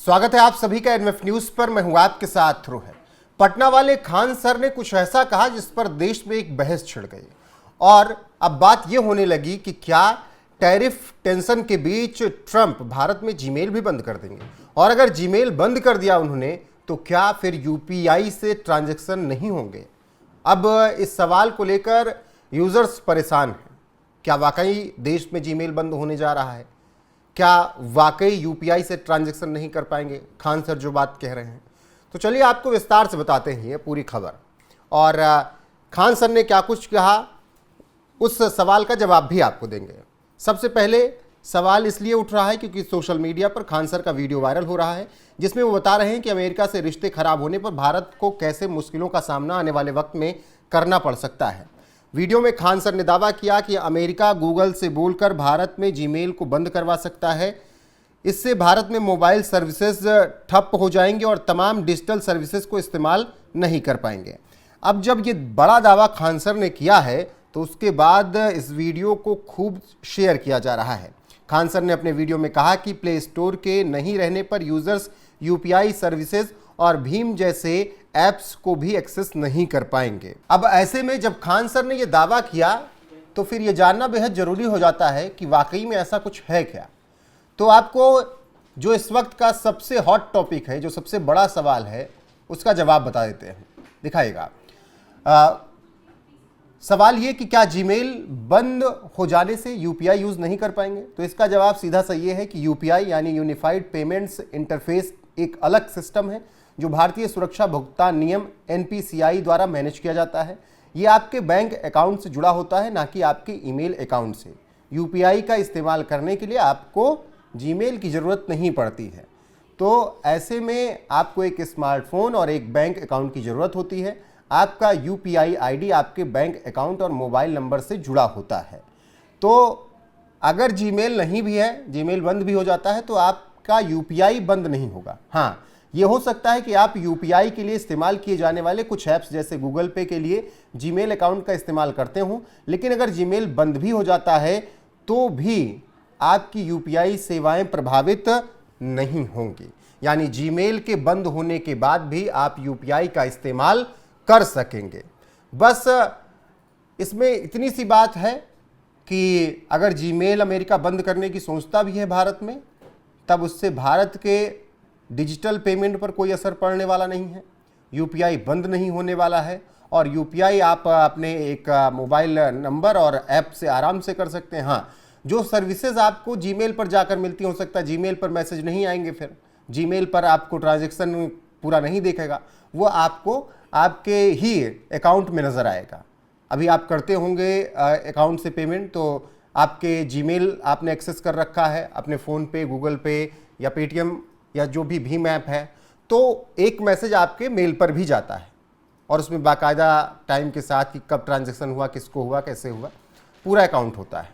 स्वागत है आप सभी का एनएफ न्यूज पर। मैं हूं आपके साथ रोहित। पटना वाले खान सर ने कुछ ऐसा कहा जिस पर देश में एक बहस छिड़ गई और अब बात यह होने लगी कि क्या टैरिफ टेंशन के बीच ट्रंप भारत में जीमेल भी बंद कर देंगे, और अगर जीमेल बंद कर दिया उन्होंने तो क्या फिर यूपीआई से ट्रांजैक्शन नहीं होंगे। अब इस सवाल को लेकर यूजर्स परेशान हैं। क्या वाकई देश में जीमेल बंद होने जा रहा है? क्या वाकई यूपीआई से ट्रांजैक्शन नहीं कर पाएंगे खान सर जो बात कह रहे हैं? तो चलिए आपको विस्तार से बताते हैं ये पूरी खबर, और खान सर ने क्या कुछ कहा उस सवाल का जवाब भी आपको देंगे। सबसे पहले सवाल इसलिए उठ रहा है क्योंकि सोशल मीडिया पर खान सर का वीडियो वायरल हो रहा है जिसमें वो बता रहे हैं कि अमेरिका से रिश्ते खराब होने पर भारत को कैसे मुश्किलों का सामना आने वाले वक्त में करना पड़ सकता है। वीडियो में खान सर ने दावा किया कि अमेरिका गूगल से बोलकर भारत में जीमेल को बंद करवा सकता है। इससे भारत में मोबाइल सर्विसेज ठप हो जाएंगे और तमाम डिजिटल सर्विसेज को इस्तेमाल नहीं कर पाएंगे। अब जब ये बड़ा दावा खान सर ने किया है तो उसके बाद इस वीडियो को खूब शेयर किया जा रहा है। खान सर ने अपने वीडियो में कहा कि प्ले स्टोर के नहीं रहने पर यूजर्स यूपीआई सर्विसेज और भीम जैसे ऐप्स को भी एक्सेस नहीं कर पाएंगे। अब ऐसे में जब खान सर ने यह दावा किया तो फिर यह जानना बेहद जरूरी हो जाता है कि वाकई में ऐसा कुछ है क्या। तो आपको जो इस वक्त का सबसे हॉट टॉपिक है, जो सबसे बड़ा सवाल है, उसका जवाब बता देते हैं। दिखाइएगा। सवाल ये कि क्या जीमेल बंद हो जाने से यूपीआई यूज नहीं कर पाएंगे? तो इसका जवाब सीधा सा ये है कि यूपीआई यानी यूनिफाइड पेमेंट्स इंटरफेस एक अलग सिस्टम है जो भारतीय सुरक्षा भुगतान नियम एनपीसीआई द्वारा मैनेज किया जाता है। ये आपके बैंक अकाउंट से जुड़ा होता है, ना कि आपके ईमेल अकाउंट से। यूपीआई का इस्तेमाल करने के लिए आपको जीमेल की ज़रूरत नहीं पड़ती है। तो ऐसे में आपको एक स्मार्टफोन और एक बैंक अकाउंट की ज़रूरत होती है। आपका यूपीआई आईडी आपके बैंक अकाउंट और मोबाइल नंबर से जुड़ा होता है। तो अगर जीमेल नहीं भी है, जीमेल बंद भी हो जाता है, तो आपका यूपीआई बंद नहीं होगा। हाँ, ये हो सकता है कि आप यूपीआई के लिए इस्तेमाल किए जाने वाले कुछ ऐप्स जैसे गूगल पे के लिए जीमेल अकाउंट का इस्तेमाल करते हों, लेकिन अगर जीमेल बंद भी हो जाता है तो भी आपकी यूपीआई सेवाएं प्रभावित नहीं होंगी। यानी जीमेल के बंद होने के बाद भी आप यूपीआई का इस्तेमाल कर सकेंगे। बस इसमें इतनी सी बात है कि अगर जीमेल अमेरिका बंद करने की सोचता भी है भारत में, तब उससे भारत के डिजिटल पेमेंट पर कोई असर पड़ने वाला नहीं है। यूपीआई बंद नहीं होने वाला है और यूपीआई आप अपने एक मोबाइल नंबर और ऐप से आराम से कर सकते हैं। हाँ, जो सर्विसेज आपको जीमेल पर जाकर मिलती, हो सकता है जीमेल पर मैसेज नहीं आएंगे, फिर जीमेल पर आपको ट्रांजैक्शन पूरा नहीं देखेगा, वो आपको आपके ही अकाउंट में नज़र आएगा। अभी आप करते होंगे अकाउंट से पेमेंट, तो आपके जीमेल आपने एक्सेस कर रखा है अपने फ़ोन पे, गूगल पे या पेटीएम या जो भी भीम ऐप है, तो एक मैसेज आपके मेल पर भी जाता है और उसमें बाकायदा टाइम के साथ कि कब ट्रांजैक्शन हुआ, किसको हुआ, कैसे हुआ, पूरा अकाउंट होता है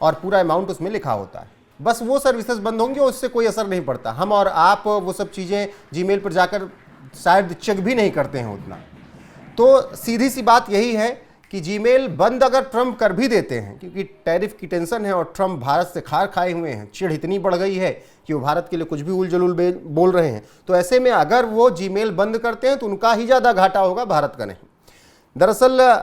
और पूरा अमाउंट उसमें लिखा होता है। बस वो सर्विसेज बंद होंगी और उससे कोई असर नहीं पड़ता। हम और आप वो सब चीज़ें जीमेल पर जाकर शायद चेक भी नहीं करते हैं उतना। तो सीधी सी बात यही है कि जीमेल बंद अगर ट्रंप कर भी देते हैं, क्योंकि टैरिफ की टेंशन है और ट्रंप भारत से खार खाए हुए हैं, चिढ़ इतनी बढ़ गई है कि वो भारत के लिए कुछ भी उलझुल बोल रहे हैं, तो ऐसे में अगर वो जीमेल बंद करते हैं तो उनका ही ज़्यादा घाटा होगा, भारत का नहीं। दरअसल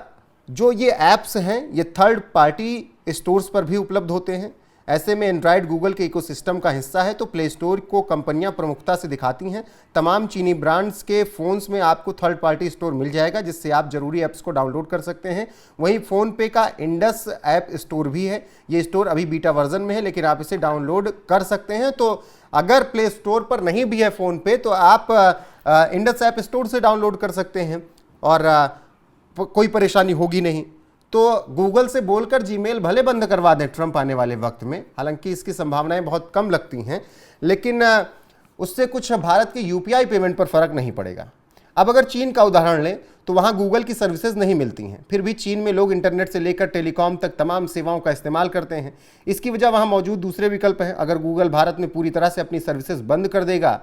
जो ये ऐप्स हैं ये थर्ड पार्टी स्टोर्स पर भी उपलब्ध होते हैं। ऐसे में एंड्रॉयड गूगल के इकोसिस्टम का हिस्सा है, तो प्ले स्टोर को कंपनियां प्रमुखता से दिखाती हैं। तमाम चीनी ब्रांड्स के फ़ोन्स में आपको थर्ड पार्टी स्टोर मिल जाएगा जिससे आप ज़रूरी ऐप्स को डाउनलोड कर सकते हैं। वहीं फ़ोनपे का इंडस ऐप स्टोर भी है। ये स्टोर अभी बीटा वर्जन में है, लेकिन आप इसे डाउनलोड कर सकते हैं। तो अगर प्ले स्टोर पर नहीं भी है फ़ोनपे तो आप इंडस ऐप स्टोर से डाउनलोड कर सकते हैं और कोई परेशानी होगी नहीं। तो गूगल से बोलकर जीमेल भले बंद करवा दें ट्रंप आने वाले वक्त में, हालांकि इसकी संभावनाएं बहुत कम लगती हैं, लेकिन उससे कुछ भारत के यूपीआई पेमेंट पर फर्क नहीं पड़ेगा। अब अगर चीन का उदाहरण लें तो वहां गूगल की सर्विसेज नहीं मिलती हैं, फिर भी चीन में लोग इंटरनेट से लेकर टेलीकॉम तक तमाम सेवाओं का इस्तेमाल करते हैं। इसकी वजह वहां मौजूद दूसरे विकल्प हैं। अगर गूगल भारत में पूरी तरह से अपनी सर्विसेज बंद कर देगा,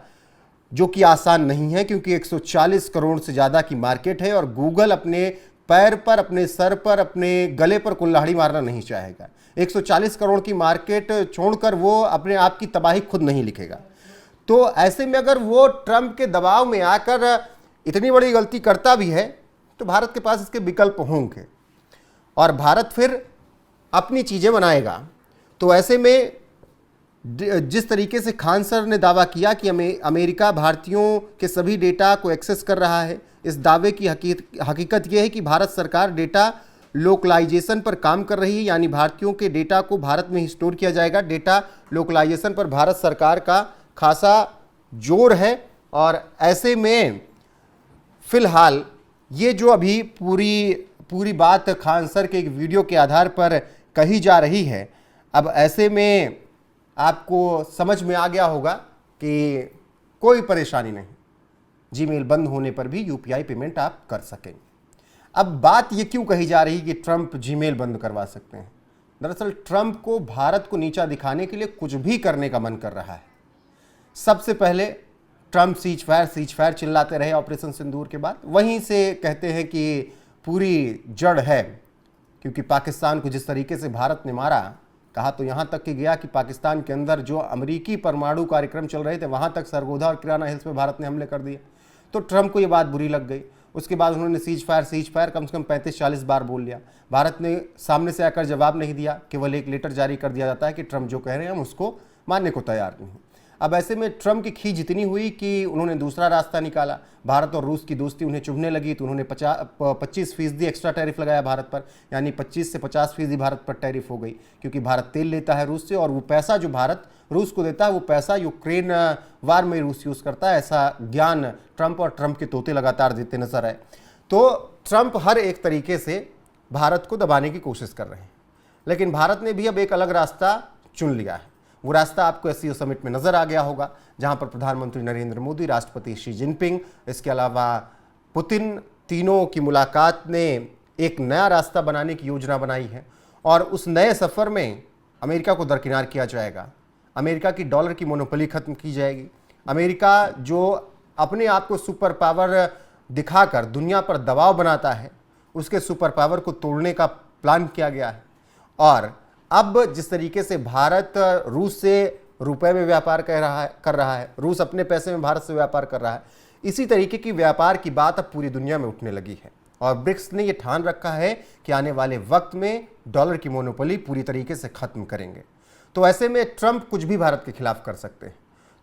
जो कि आसान नहीं है क्योंकि 140 करोड़ से ज़्यादा की मार्केट है और गूगल अपने पैर पर, अपने सर पर, अपने गले पर कुल्हाड़ी मारना नहीं चाहेगा। 140 करोड़ की मार्केट छोड़कर वो अपने आप की तबाही खुद नहीं लिखेगा। तो ऐसे में अगर वो ट्रंप के दबाव में आकर इतनी बड़ी गलती करता भी है तो भारत के पास इसके विकल्प होंगे और भारत फिर अपनी चीज़ें बनाएगा। तो ऐसे में जिस तरीके से खान सर ने दावा किया कि अमेरिका भारतीयों के सभी डेटा को एक्सेस कर रहा है, इस दावे की हकीकत यह है कि भारत सरकार डेटा लोकलाइजेशन पर काम कर रही है, यानी भारतीयों के डेटा को भारत में ही स्टोर किया जाएगा। डेटा लोकलाइजेशन पर भारत सरकार का खासा जोर है और ऐसे में फिलहाल ये जो अभी पूरी बात खान सर के एक वीडियो के आधार पर कही जा रही है, अब ऐसे में आपको समझ में आ गया होगा कि कोई परेशानी नहीं, जीमेल बंद होने पर भी यूपीआई पेमेंट आप कर सकें। अब बात ये क्यों कही जा रही कि ट्रंप जीमेल बंद करवा सकते हैं? दरअसल ट्रंप को भारत को नीचा दिखाने के लिए कुछ भी करने का मन कर रहा है। सबसे पहले ट्रंप सीज फायर चिल्लाते रहे ऑपरेशन सिंदूर के बाद, वहीं से कहते हैं कि पूरी जड़ है, क्योंकि पाकिस्तान को जिस तरीके से भारत ने मारा, कहा तो यहाँ तक कि गया कि पाकिस्तान के अंदर जो अमेरिकी परमाणु कार्यक्रम चल रहे थे वहाँ तक सरगोधा और किराना हिल्स पे भारत ने हमले कर दिए। तो ट्रंप को ये बात बुरी लग गई। उसके बाद उन्होंने सीज फायर कम से कम 35-40 बार बोल लिया। भारत ने सामने से आकर जवाब नहीं दिया, केवल एक लेटर जारी कर दिया जाता है कि ट्रंप जो कह रहे हैं हम उसको मानने को तैयार नहीं। अब ऐसे में ट्रंप की खींच इतनी हुई कि उन्होंने दूसरा रास्ता निकाला। भारत और रूस की दोस्ती उन्हें चुभने लगी तो उन्होंने 25% एक्स्ट्रा टैरिफ लगाया भारत पर, यानी 25 से 50% भारत पर टैरिफ हो गई, क्योंकि भारत तेल लेता है रूस से और वो पैसा जो भारत रूस को देता है वो पैसा यूक्रेन वार में रूस यूज़ करता है। ऐसा ज्ञान ट्रंप और ट्रंप के तोते लगातार देते नजर आए। तो ट्रंप हर एक तरीके से भारत को दबाने की कोशिश कर रहे हैं, लेकिन भारत ने भी अब एक अलग रास्ता चुन लिया है। वो रास्ता आपको एससीओ समिट में नजर आ गया होगा, जहां पर प्रधानमंत्री नरेंद्र मोदी, राष्ट्रपति शी जिनपिंग, इसके अलावा पुतिन, तीनों की मुलाकात ने एक नया रास्ता बनाने की योजना बनाई है और उस नए सफर में अमेरिका को दरकिनार किया जाएगा। अमेरिका की डॉलर की मोनोपोली खत्म की जाएगी। अमेरिका जो अपने आप को सुपर पावर दिखाकर दुनिया पर दबाव बनाता है, उसके सुपर पावर को तोड़ने का प्लान किया गया है। और अब जिस तरीके से भारत रूस से रुपए में व्यापार कर रहा है, रूस अपने पैसे में भारत से व्यापार कर रहा है, इसी तरीके की व्यापार की बात अब पूरी दुनिया में उठने लगी है। और ब्रिक्स ने यह ठान रखा है कि आने वाले वक्त में डॉलर की मोनोपोली पूरी तरीके से खत्म करेंगे। तो ऐसे में ट्रंप कुछ भी भारत के खिलाफ कर सकते हैं।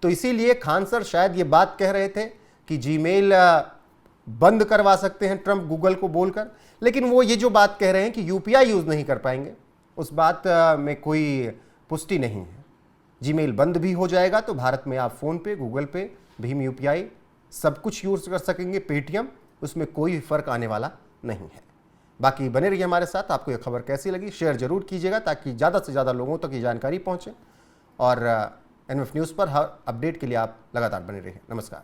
तो इसीलिए खान सर शायद ये बात कह रहे थे कि जीमेल बंद करवा सकते हैं ट्रंप गूगल को बोलकर, लेकिन वो ये जो बात कह रहे हैं कि यूपीआई यूज़ नहीं कर पाएंगे, उस बात में कोई पुष्टि नहीं है। जीमेल बंद भी हो जाएगा तो भारत में आप फ़ोन पे, गूगल पे, भीम यूपीआई सब कुछ यूज़ कर सकेंगे, पेटीएम, उसमें कोई फ़र्क आने वाला नहीं है। बाकी बने रहिए हमारे साथ। आपको ये खबर कैसी लगी शेयर जरूर कीजिएगा ताकि ज़्यादा से ज़्यादा लोगों तक ये जानकारी पहुँचे। और एनएफ न्यूज़ पर हर अपडेट के लिए आप लगातार बने रहिए। नमस्कार।